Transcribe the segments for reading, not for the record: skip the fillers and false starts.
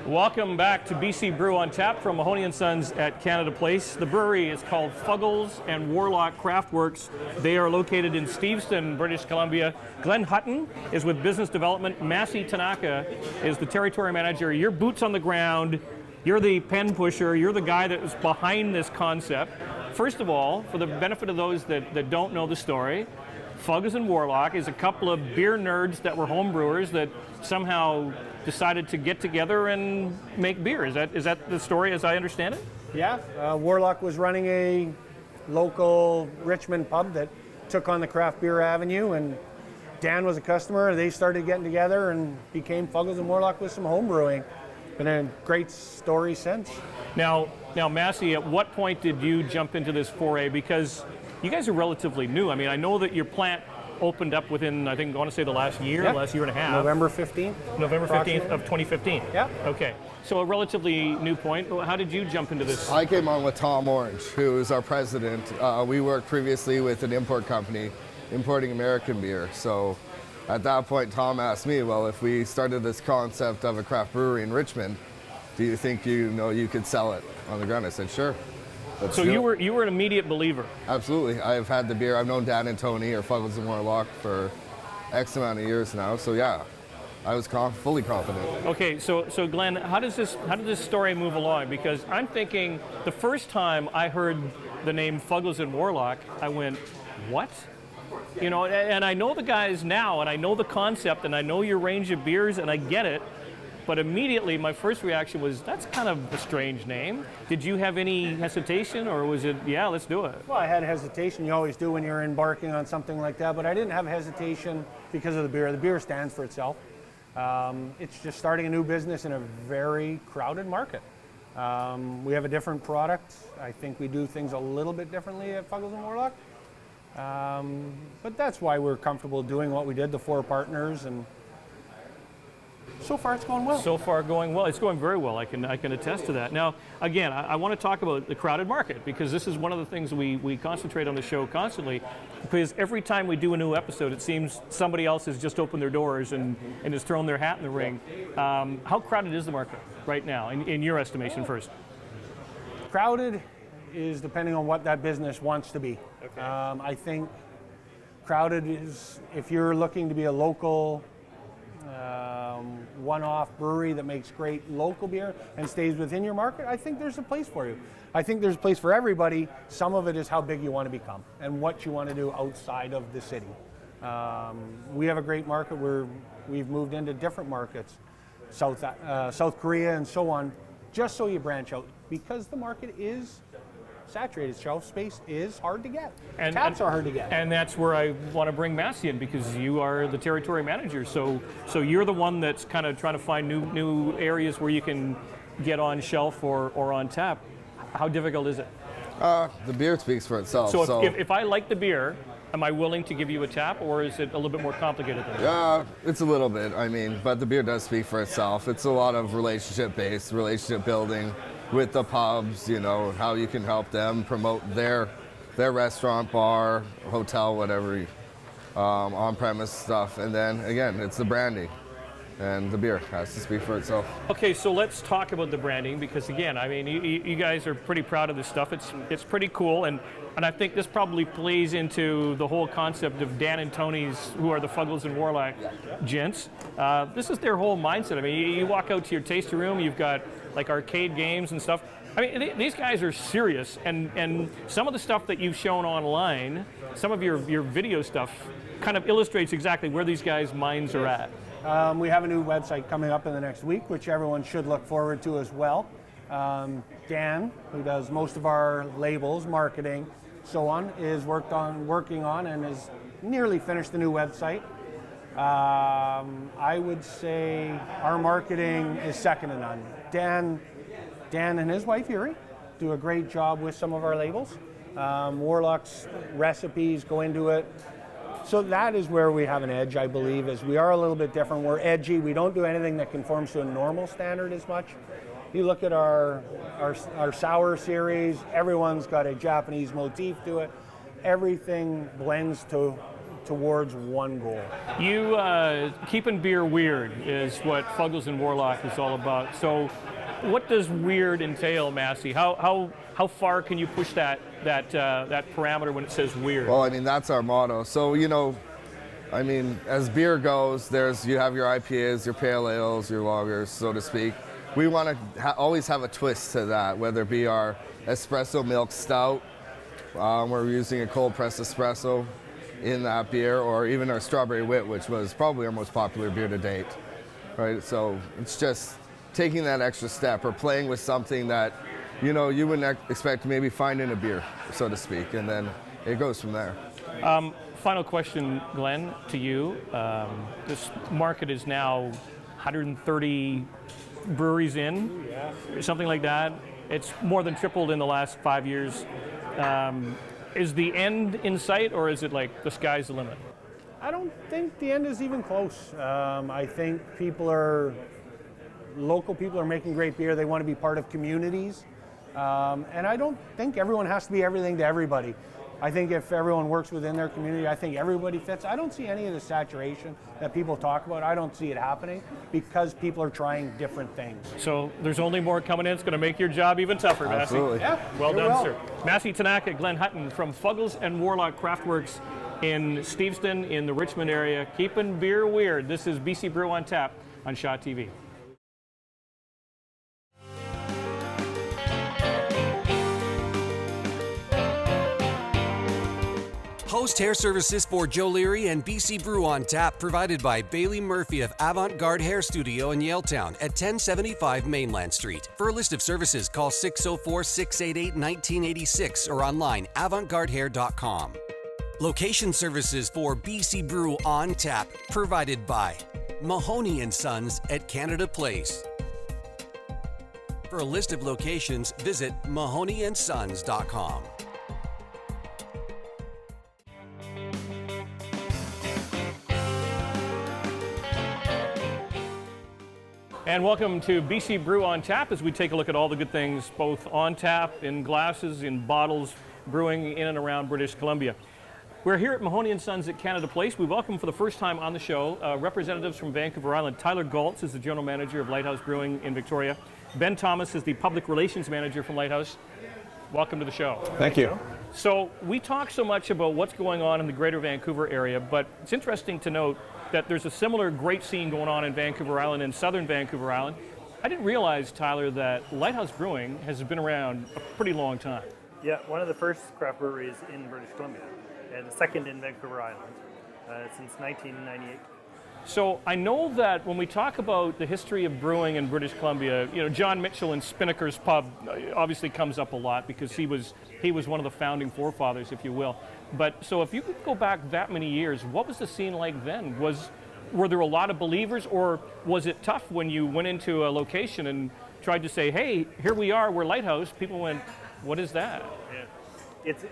Welcome back to BC Brew OnTap from Mahoney & Sons at Canada Place. The brewery is called Fuggles and Warlock Craftworks. They are located in Steveston, British Columbia. Glenn Hutton is with business development. Massey Tanaka is the territory manager. You're boots on the ground. You're the pen pusher. You're the guy that is behind this concept. First of all, for the benefit of those that don't know the story, Fuggles and Warlock is a couple of beer nerds that were home brewers that somehow decided to get together and make beer. Is that the story as I understand it? Yeah, Warlock was running a local Richmond pub that took on the craft beer avenue, and Dan was a customer. They started getting together and became Fuggles and Warlock with some home brewing. Been a great story since. Now, Massey, at what point did you jump into this foray? Because you guys are relatively new. I mean, I know that your plant opened up within, I think, I want to say the last year, last year and a half. November 15th. November 15th of 2015. Yeah. Okay. So a relatively new point. How did you jump into this? I came on with Tom Orange, who is our president. We worked previously with an import company importing American beer. So at that point, Tom asked me, well, if we started this concept of a craft brewery in Richmond, do you think you could sell it on the ground? I said, sure. So you were an immediate believer? Absolutely. I've had the beer. I've known Dan and Tony or Fuggles and Warlock for X amount of years now. So yeah, I was fully confident. Okay, so Glenn, how did this story move along? Because I'm thinking the first time I heard the name Fuggles and Warlock, I went, what? You know, and I know the guys now, and I know the concept, and I know your range of beers, and I get it. But immediately, my first reaction was, that's kind of a strange name. Did you have any hesitation, or was it, yeah, let's do it? Well, I had hesitation. You always do when you're embarking on something like that, but I didn't have hesitation because of the beer. The beer stands for itself. It's just starting a new business in a very crowded market. We have a different product. I think we do things a little bit differently at Fuggles and Warlock. But that's why we're comfortable doing what we did, the 4 partners, and so far it's going well. So far going well. It's going very well. I can attest to that. Now, again, I want to talk about the crowded market, because this is one of the things we concentrate on the show constantly, because every time we do a new episode, it seems somebody else has just opened their doors and has thrown their hat in the ring. How crowded is the market right now, in your estimation first? Crowded is depending on what that business wants to be. Okay. I think crowded is if you're looking to be a local one-off brewery that makes great local beer and stays within your market, I think there's a place for you. I think there's a place for everybody. Some of it is how big you want to become and what you want to do outside of the city. We have a great market where we've moved into different markets, South Korea and so on, just so you branch out, because the market is saturated. Shelf space is hard to get. And taps are hard to get. And that's where I want to bring Massey in, because you are the territory manager. So you're the one that's kind of trying to find new areas where you can get on shelf or on tap. How difficult is it? The beer speaks for itself. So if I like the beer, am I willing to give you a tap, or is it a little bit more complicated than that? Yeah, it's a little bit. I mean, but the beer does speak for itself. It's a lot of relationship-based, relationship building with the pubs, how you can help them promote their restaurant, bar, hotel, whatever, on-premise stuff. And then, again, it's the branding. And the beer has to speak for itself. Okay, so let's talk about the branding, because again, I mean, you guys are pretty proud of this stuff. It's pretty cool, and I think this probably plays into the whole concept of Dan and Tony's, who are the Fuggles and Warlock gents. This is their whole mindset. I mean, you walk out to your tasting room, you've got like arcade games and stuff. I mean, these guys are serious, and some of the stuff that you've shown online, some of your video stuff, kind of illustrates exactly where these guys' minds are at. We have a new website coming up in the next week, which everyone should look forward to as well. Dan, who does most of our labels, marketing, so on, is working on and is nearly finished the new website. I would say our marketing is second to none. Dan and his wife Yuri do a great job with some of our labels. Warlock's recipes go into it. So that is where we have an edge, I believe, is we are a little bit different. We're edgy. We don't do anything that conforms to a normal standard as much. You look at our sour series, everyone's got a Japanese motif to it. Everything blends to towards one goal. You keeping beer weird is what Fuggles and Warlock is all about. So, what does weird entail, Massey? How far can you push that parameter when it says weird? Well, I mean, that's our motto. So, I mean, as beer goes, you have your IPAs, your pale ales, your lagers, so to speak. We want to always have a twist to that, whether it be our espresso milk stout, we're using a cold pressed espresso in that beer, or even our strawberry wit, which was probably our most popular beer to date, right? So it's just taking that extra step or playing with something that, you wouldn't expect to maybe find in a beer, so to speak, and then it goes from there. Final question, Glenn, to you. This market is now 130 breweries in, something like that. It's more than tripled in the last 5 years. Is the end in sight, or is it like the sky's the limit? I don't think the end is even close. I think local people are making great beer. They want to be part of communities. And I don't think everyone has to be everything to everybody. I think if everyone works within their community, I think everybody fits. I don't see any of the saturation that people talk about. I don't see it happening because people are trying different things. So there's only more coming in. It's going to make your job even tougher, Massey. Absolutely. Yeah, Well done, sir. Massey Tanaka, Glenn Hutton from Fuggles and Warlock Craftworks in Steveston in the Richmond area. Keeping beer weird. This is BC Brew on Tap on Shaw TV. Host hair services for Joe Leary and BC Brew on Tap, provided by Bailey Murphy of Avant Garde Hair Studio in Yaletown at 1075 Mainland Street. For a list of services, call 604-688-1986 or online avantgardehair.com. Location services for BC Brew on Tap, provided by Mahoney & Sons at Canada Place. For a list of locations, visit mahoneyandSons.com. And welcome to BC Brew on Tap as we take a look at all the good things, both on tap, in glasses, in bottles, brewing in and around British Columbia. We're here at Mahoney & Sons at Canada Place. We welcome for the first time on the show representatives from Vancouver Island. Tyler Galtz is the General Manager of Lighthouse Brewing in Victoria. Ben Thomas is the Public Relations Manager from Lighthouse. Welcome to the show. Thank you. So we talk so much about what's going on in the greater Vancouver area, but it's interesting to note that there's a similar great scene going on in Vancouver Island and southern Vancouver Island. I didn't realize, Tyler, that Lighthouse Brewing has been around a pretty long time. Yeah, one of the first craft breweries in British Columbia, and the second in Vancouver Island, since 1998. So I know that when we talk about the history of brewing in British Columbia, John Mitchell and Spinnaker's Pub obviously comes up a lot because he was one of the founding forefathers, if you will. But so if you could go back that many years, what was the scene like then? Were there a lot of believers, or was it tough when you went into a location and tried to say, hey, here we are, we're Lighthouse? People went, what is that? Yeah, it's.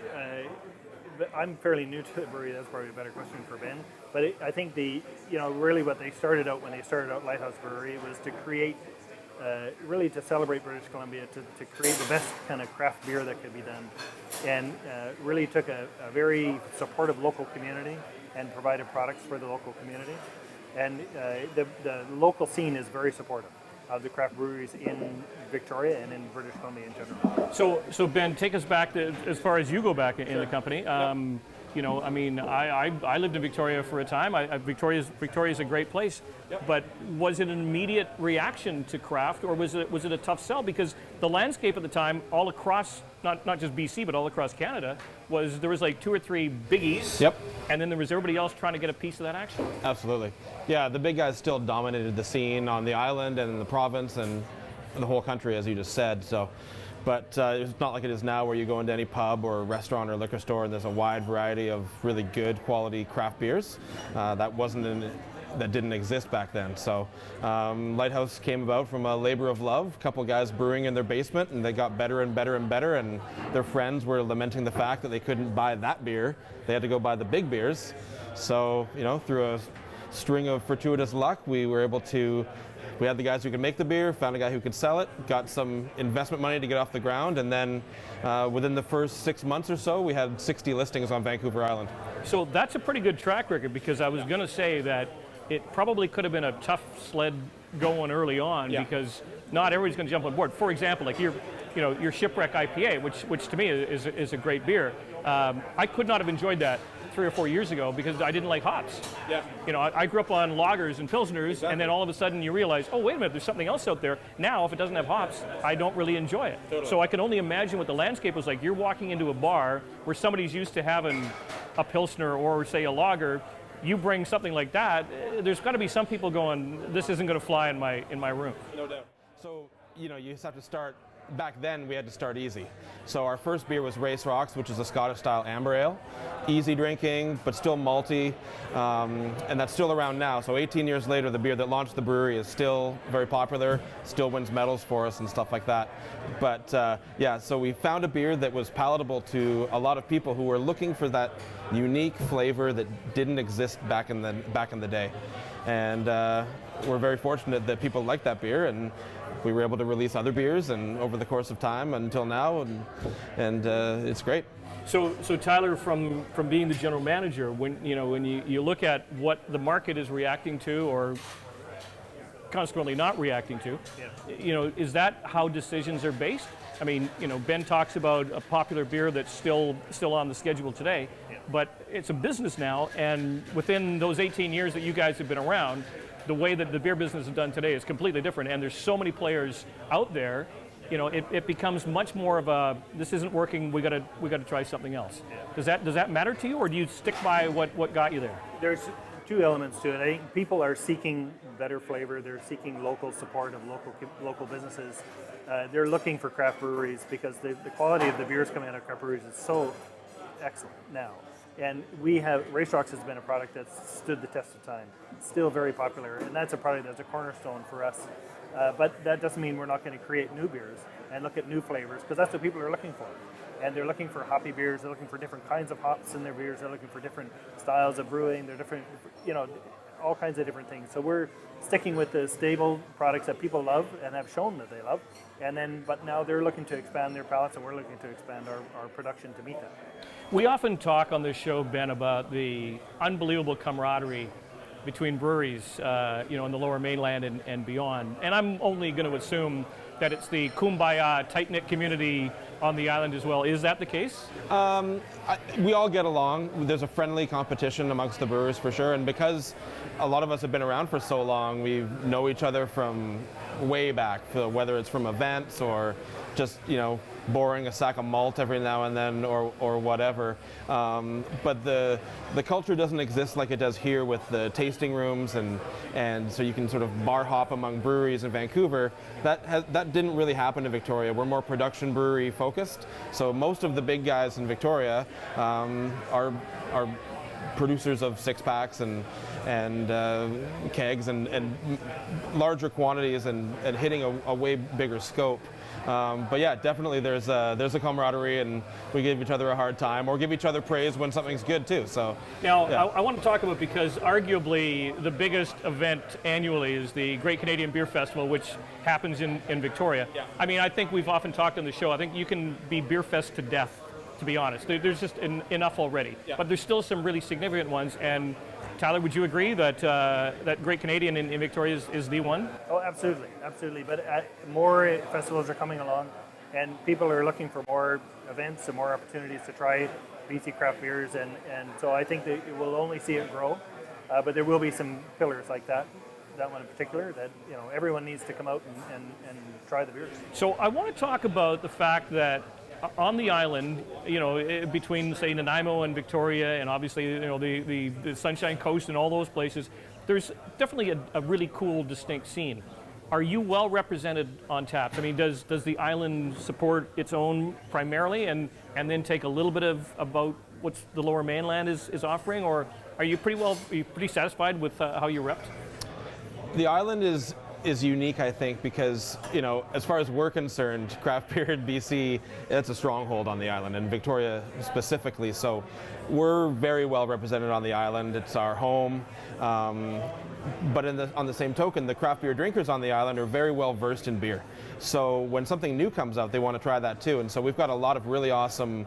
I'm fairly new to the brewery. That's probably a better question for Ben. But I think really what they started out when they started out Lighthouse Brewery was to create, really to celebrate British Columbia, to create the best kind of craft beer that could be done, and really took a very supportive local community and provided products for the local community. And the local scene is very supportive of the craft breweries in Victoria and in British Columbia in general. So Ben, take us back to, as far as you go back in the company. I lived in Victoria for a time. Victoria's a great place, but was it an immediate reaction to craft, or was it a tough sell? Because the landscape at the time, all across, not just BC, but all across Canada, there was like 2 or 3 biggies. Yep. And then there was everybody else trying to get a piece of that action. Absolutely. Yeah, the big guys still dominated the scene on the island and in the province and the whole country, as you just said. So, but it's not like it is now, where you go into any pub or restaurant or liquor store and there's a wide variety of really good quality craft beers. That didn't exist back then. So Lighthouse came about from a labor of love, a couple guys brewing in their basement, and they got better and better and better, and their friends were lamenting the fact that they couldn't buy that beer. They had to go buy the big beers. So, through a string of fortuitous luck, we had the guys who could make the beer, found a guy who could sell it, got some investment money to get off the ground, and then within the first 6 months or so, we had 60 listings on Vancouver Island. So that's a pretty good track record, because I was going to say that it probably could have been a tough sled going early on, because not everybody's going to jump on board. For example, like your Shipwreck IPA, which to me is a great beer. I could not have enjoyed that 3 or 4 years ago because I didn't like hops. Yeah. I grew up on lagers and pilsners, and then all of a sudden you realize, oh, wait a minute, there's something else out there. Now, if it doesn't have hops, I don't really enjoy it. Totally. So I can only imagine what the landscape was like. You're walking into a bar where somebody's used to having a pilsner or, say, a lager. You bring something like that, there's got to be some people going, this isn't going to fly in my room. No doubt. So, you just have to start. Back then, we had to start easy. So our first beer was Race Rocks, which is a Scottish-style amber ale. Easy drinking, but still malty, and that's still around now. So 18 years later, the beer that launched the brewery is still very popular, still wins medals for us and stuff like that. But so we found a beer that was palatable to a lot of people who were looking for that unique flavor that didn't exist back in the day. And we're very fortunate that people like that beer, and we were able to release other beers and over the course of time until now, and it's great. So Tyler, from being the general manager, when you look at what the market is reacting to or consequently not reacting to, is that how decisions are based? I mean, Ben talks about a popular beer that's still on the schedule today, but it's a business now, and within those 18 years that you guys have been around, the way that the beer business is done today is completely different, and there's so many players out there. It becomes much more of a, this isn't working, we got to try something else. Does that matter to you, or do you stick by what got you there? There's two elements to it. I think people are seeking better flavor. They're seeking local support of local businesses. They're looking for craft breweries because the quality of the beers coming out of craft breweries is so excellent now. And Race Rocks has been a product that's stood the test of time. It's still very popular, and that's a product that's a cornerstone for us. But that doesn't mean we're not going to create new beers and look at new flavors, because that's what people are looking for. And they're looking for hoppy beers, they're looking for different kinds of hops in their beers, they're looking for different styles of brewing, they're different, all kinds of different things. So we're sticking with the stable products that people love and have shown that they love. But now they're looking to expand their palates, and we're looking to expand our production to meet that. We often talk on this show, Ben, about the unbelievable camaraderie between breweries, in the Lower Mainland and beyond. And I'm only going to assume that it's the kumbaya, tight-knit community on the island as well. Is that the case? We all get along. There's a friendly competition amongst the brewers for sure, and because a lot of us have been around for so long, we know each other from way back, whether it's from events or just, borrowing a sack of malt every now and then or whatever. But the culture doesn't exist like it does here with the tasting rooms, and so you can sort of bar hop among breweries in Vancouver. That didn't really happen in Victoria. We're more production brewery focused. So most of the big guys in Victoria are producers of six-packs and kegs and larger quantities and hitting a way bigger scope. But yeah, definitely there's a camaraderie, and we give each other a hard time or give each other praise when something's good too. So now I want to talk about, because arguably the biggest event annually is the Great Canadian Beer Festival, which happens in Victoria. Yeah. I mean, I think we've often talked on the show, I think you can be beer fest to death, to be honest. There's just enough already. Yeah. But there's still some really significant ones, and Tyler, would you agree that that Great Canadian in Victoria is the one? Oh, absolutely. But more festivals are coming along, and people are looking for more events and more opportunities to try BC craft beers, and so I think that we'll only see it grow. But there will be some pillars like that one in particular, that everyone needs to come out and try the beers. So I want to talk about the fact that on the island, between, say, Nanaimo and Victoria, and obviously, the Sunshine Coast and all those places, there's definitely a really cool, distinct scene. Are you well represented on taps? I mean, does the island support its own primarily, and then take a little bit about what the Lower Mainland is offering, or are you pretty satisfied with how you're repped? The island is unique, I think, because, as far as we're concerned, craft beer in BC, it's a stronghold on the island, and Victoria specifically. So we're very well represented on the island. It's our home. But on the same token, the craft beer drinkers on the island are very well versed in beer. So when something new comes out, they want to try that too. And so we've got a lot of really awesome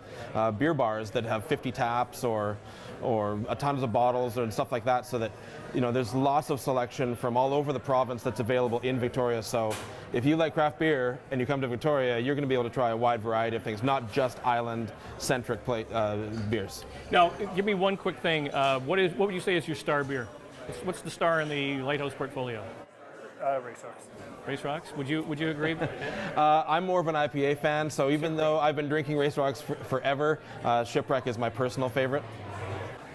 beer bars that have 50 taps or or tons of bottles and stuff like that, so that there's lots of selection from all over the province that's available in Victoria. So if you like craft beer and you come to Victoria, you're going to be able to try a wide variety of things, not just island-centric beers. Now, give me one quick thing. What would you say is your star beer? What's the star in the Lighthouse portfolio? Race Rocks. Race Rocks. Would you agree? I'm more of an IPA fan, so even though I've been drinking Race Rocks forever, Shipwreck is my personal favorite.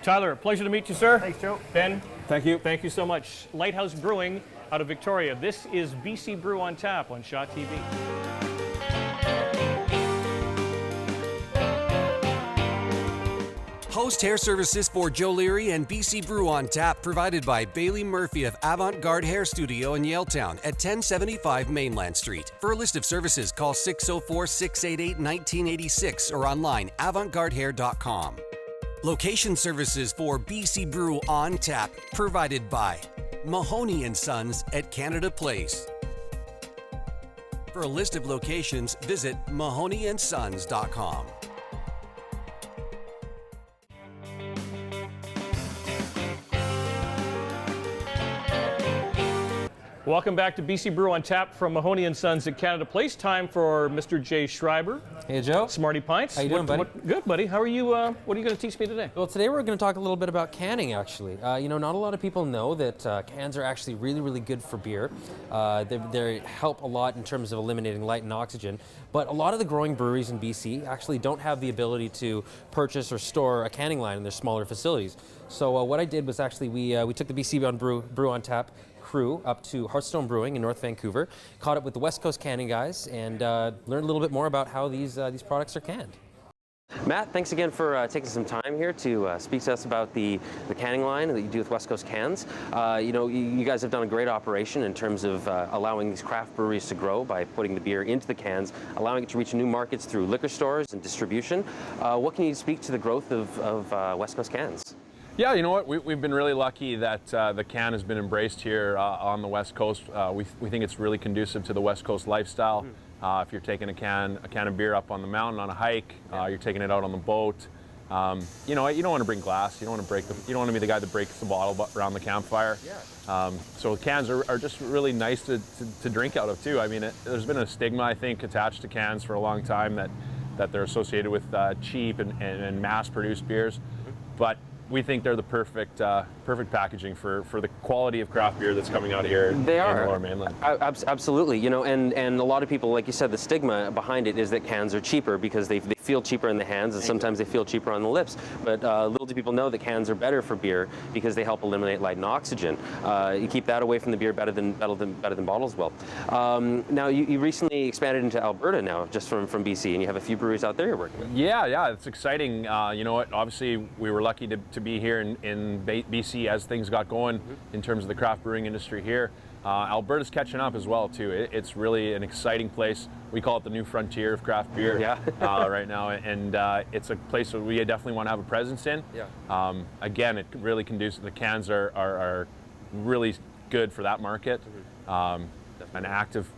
Tyler, pleasure to meet you, sir. Thanks, Joe. Ben, Thank you. thank you so much. Lighthouse Brewing out of Victoria. This is BC Brew on Tap on Shaw TV. Post-hair services for Joe Leary and BC Brew on Tap provided by Bailey Murphy of Avant-Garde Hair Studio in Yaletown at 1075 Mainland Street. For a list of services, call 604-688-1986 or online avantgardehair.com. Location services for BC Brew on Tap provided by Mahoney & Sons at Canada Place. For a list of locations, visit mahoneyandSons.com. Welcome back to BC Brew on Tap from Mahoney & Sons at Canada Place. Time for Mr. Jay Schreiber. Hey, Joe. Smarty Pints. How you doing, buddy? Good, buddy. How are you? What are you going to teach me today? Well, today we're going to talk a little bit about canning, actually. Not a lot of people know that cans are actually really, really good for beer. They help a lot in terms of eliminating light and oxygen. But a lot of the growing breweries in BC actually don't have the ability to purchase or store a canning line in their smaller facilities. So what I did was actually we took the BC Brew on Tap crew up to Hearthstone Brewing in North Vancouver, caught up with the West Coast canning guys, and learned a little bit more about how these products are canned. Matt, thanks again for taking some time here to speak to us about the canning line that you do with West Coast Cans. You guys have done a great operation in terms of allowing these craft breweries to grow by putting the beer into the cans, allowing it to reach new markets through liquor stores and distribution. What can you speak to the growth of West Coast Cans? Yeah, you know what? We've been really lucky that the can has been embraced here on the West Coast. We think it's really conducive to the West Coast lifestyle. If you're taking a can of beer up on the mountain on a hike, you're taking it out on the boat. You don't want to bring glass. You don't want to be the guy that breaks the bottle around the campfire. So cans are just really nice to drink out of too. I mean, there's been a stigma, I think, attached to cans for a long time that they're associated with cheap and mass-produced beers, but we think they're the perfect packaging for the quality of craft beer that's coming out here in the Lower Mainland. Absolutely, and a lot of people, like you said, the stigma behind it is that cans are cheaper because they feel cheaper in the hands and sometimes they feel cheaper on the lips. But little do people know that cans are better for beer because they help eliminate light and oxygen. You keep that away from the beer better than bottles will. Now you recently expanded into Alberta now, just from BC, and you have a few breweries out there you're working with. Yeah, it's exciting. You know what? Obviously, we were lucky to be here in BC as things got going in terms of the craft brewing industry here. Alberta's catching up as well too. It's really an exciting place. We call it the new frontier of craft beer right now, and it's a place that we definitely want to have a presence in. Again, it really conducive. The cans are really good for that market. An active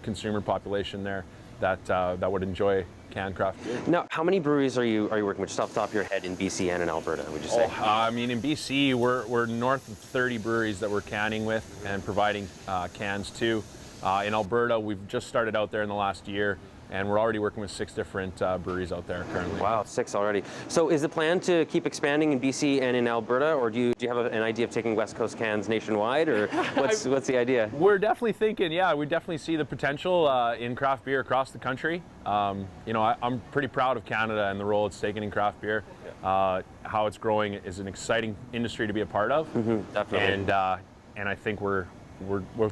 consumer population there that would enjoy canned craft beer. Now, how many breweries are you working with, just off the top of your head, in BC and in Alberta, would you say? In BC, we're north of 30 breweries that we're canning with and providing cans to. In Alberta, we've just started out there in the last year, and we're already working with 6 different breweries out there currently. Wow, 6 already. So is the plan to keep expanding in BC and in Alberta, or do you have an idea of taking West Coast Cans nationwide, or what's the idea? We're definitely thinking, we definitely see the potential in craft beer across the country. I'm pretty proud of Canada and the role it's taken in craft beer. How it's growing is an exciting industry to be a part of. Definitely. And I think we're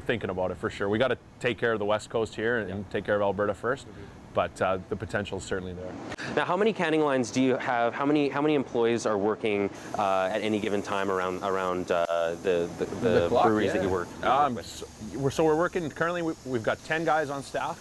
thinking about it for sure. We got to take care of the West Coast here and take care of Alberta first, but the potential is certainly there. Now, how many canning lines do you have? How many employees are working at any given time around the breweries that you work? So we're working currently. We've got 10 guys on staff.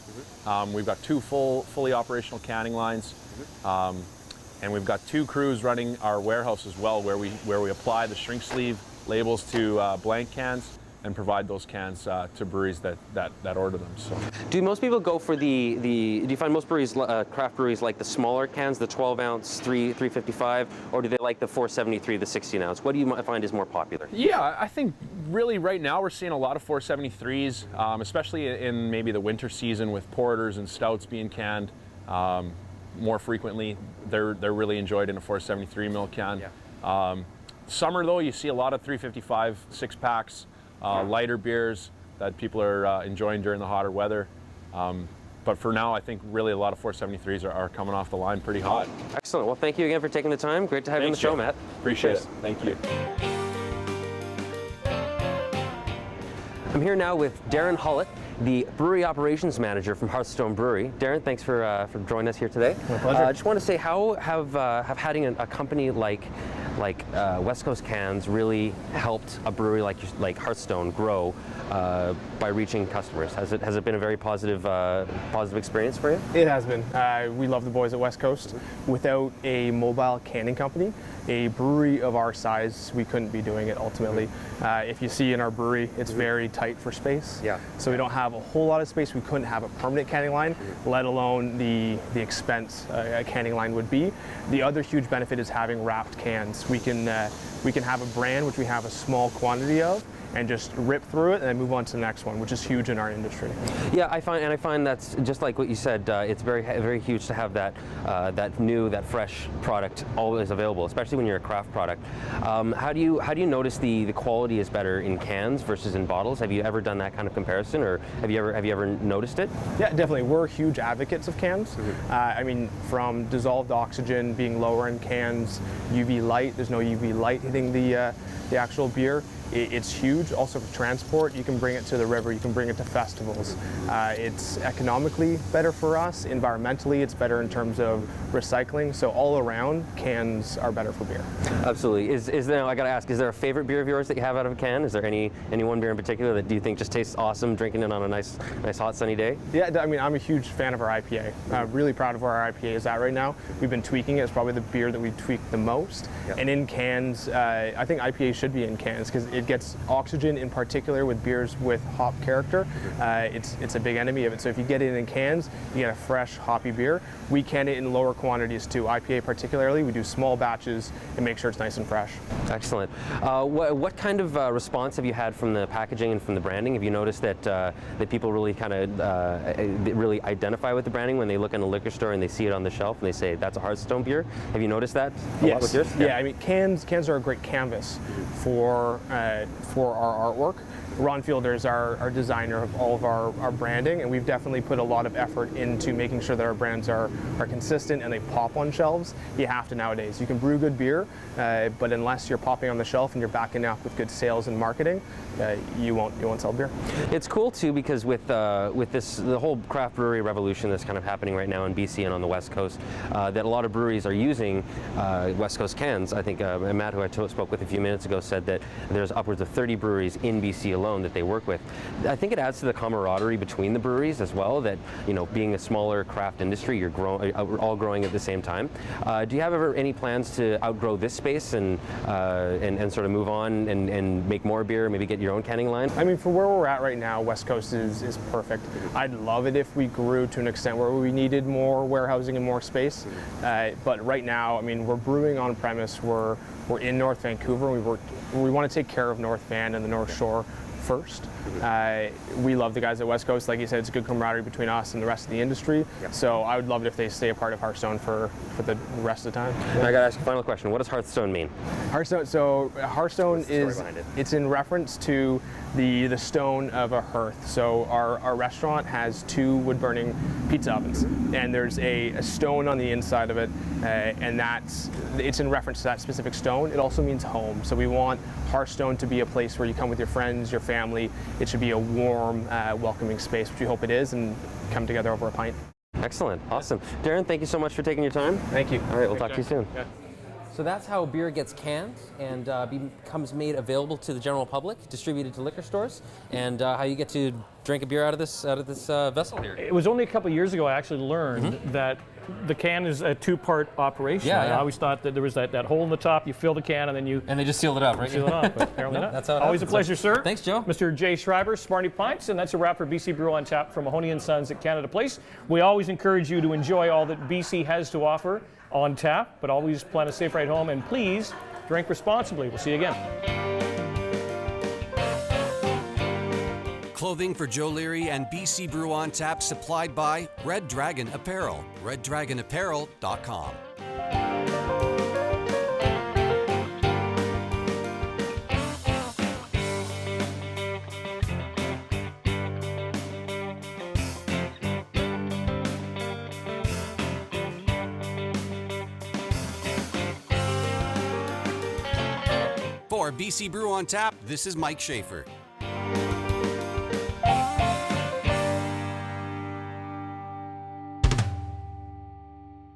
We've got 2 fully operational canning lines, and we've got 2 crews running our warehouse as well, where we apply the shrink sleeve labels to blank cans. and provide those cans to breweries that order them. So. Do most people go for do you find most breweries, craft breweries, like the smaller cans, the 12 ounce, 355, or do they like the 473, the 16 ounce? What do you find is more popular? Yeah, I think really right now we're seeing a lot of 473s, especially in maybe the winter season with porters and stouts being canned more frequently. They're really enjoyed in a 473 ml can. Yeah. Summer though, you see a lot of 355 6-packs, lighter beers that people are enjoying during the hotter weather. But for now, I think really a lot of 473s are coming off the line pretty hot. Excellent. Well, thank you again for taking the time. Great to have you on the show, Matt. Appreciate it. Thank you. I'm here now with Darren Hullett, the Brewery Operations Manager from Hearthstone Brewery. Darren, thanks for joining us here today. My pleasure. I just want to say, how have having a company like West Coast Cans really helped a brewery like Hearthstone grow by reaching customers? Has it been a very positive experience for you? It has been. We love the boys at West Coast. Without a mobile canning company, a brewery of our size, we couldn't be doing it ultimately. If you see in our brewery, it's very tight for space. Yeah. So we don't have a whole lot of space. We couldn't have a permanent canning line, let alone the expense a canning line would be. The other huge benefit is having wrapped cans. We can have a brand which we have a small quantity of, and just rip through it and then move on to the next one, which is huge in our industry. Yeah, I find that's just like what you said. It's very huge to have that fresh product always available, especially when you're a craft product. How do you notice the quality is better in cans versus in bottles? Have you ever done that kind of comparison, or have you ever noticed it? Yeah, definitely. We're huge advocates of cans. I mean, from dissolved oxygen being lower in cans, UV light. There's no UV light hitting the actual beer. It's huge. Also for transport, you can bring it to the river, you can bring it to festivals. It's economically better for us. Environmentally, it's better in terms of recycling. So all around, cans are better for beer. Absolutely. Is there? I got to ask. Is there a favorite beer of yours that you have out of a can? Is there any one beer in particular that do you think just tastes awesome drinking it on a nice hot sunny day? Yeah, I mean, I'm a huge fan of our IPA. Really proud of where our IPA is at right now. We've been tweaking it. It's probably the beer that we've tweaked the most. Yep. And in cans, I think IPA should be in cans because it gets oxygen in particular with beers with hop character. It's a big enemy of it. So if you get it in cans, you get a fresh hoppy beer. We can it in lower quantities too. IPA particularly, we do small batches and make sure it's nice and fresh. Excellent. What kind of response have you had from the packaging and from the branding? Have you noticed that people really kind of really identify with the branding when they look in a liquor store and they see it on the shelf and they say that's a Hearthstone beer? Have you noticed that a lot with yours? Yeah, I mean cans are a great canvas for our artwork. Ron Fielder is our designer of all of our branding, and we've definitely put a lot of effort into making sure that our brands are consistent and they pop on shelves. You have to nowadays. You can brew good beer, but unless you're popping on the shelf and you're backing up with good sales and marketing, you won't sell beer. It's cool too because with the whole craft brewery revolution that's kind of happening right now in BC and on the West Coast, that a lot of breweries are using West Coast cans. I think Matt, who I spoke with a few minutes ago, said that there's upwards of 30 breweries in BC alone that they work with. I think it adds to the camaraderie between the breweries as well, that, you know, being a smaller craft industry, we're all growing at the same time. Do you have ever any plans to outgrow this space and sort of move on and make more beer, maybe get your own canning line? I mean, for where we're at right now, West Coast is perfect. I'd love it if we grew to an extent where we needed more warehousing and more space. But right now, I mean, we're brewing on premise. We're in North Vancouver. We want to take care of North Van and the North Shore first. We love the guys at West Coast. Like you said, it's a good camaraderie between us and the rest of the industry. Yep. So I would love it if they stay a part of Hearthstone for the rest of the time. Yeah. I got to ask a final question. What does Hearthstone mean? Hearthstone is, it's in reference to the stone of a hearth. So our restaurant has 2 wood-burning pizza ovens, and there's a stone on the inside of it, and it's in reference to that specific stone. It also means home. So we want Hearthstone to be a place where you come with your friends, your family. It should be a warm, welcoming space, which we hope it is, and come together over a pint. Excellent. Awesome. Darren, thank you so much for taking your time. Thank you. All right, we'll talk to you soon. Yeah. So that's how beer gets canned and becomes made available to the general public, distributed to liquor stores, and how you get to drink a beer out of this vessel here. It was only a couple years ago I actually learned that the can is a two-part operation. Yeah, I yeah. always thought that there was that hole in the top. You fill the can and then you And they just sealed it up, right? seal it off. But apparently No, not. that's how it Always a happens. pleasure, sir. Thanks, Joe. Mr. Jay Schreiber, Smarty Pints, and that's a wrap for BC Brew on Tap from Mahoney & Sons at Canada Place. We always encourage you to enjoy all that BC has to offer on tap, but always plan a safe ride home, and please drink responsibly. We'll see you again. Clothing for Joe Leary and BC Brew on Tap supplied by Red Dragon Apparel. RedDragonApparel.com. For BC Brew on Tap, this is Mike Schaefer.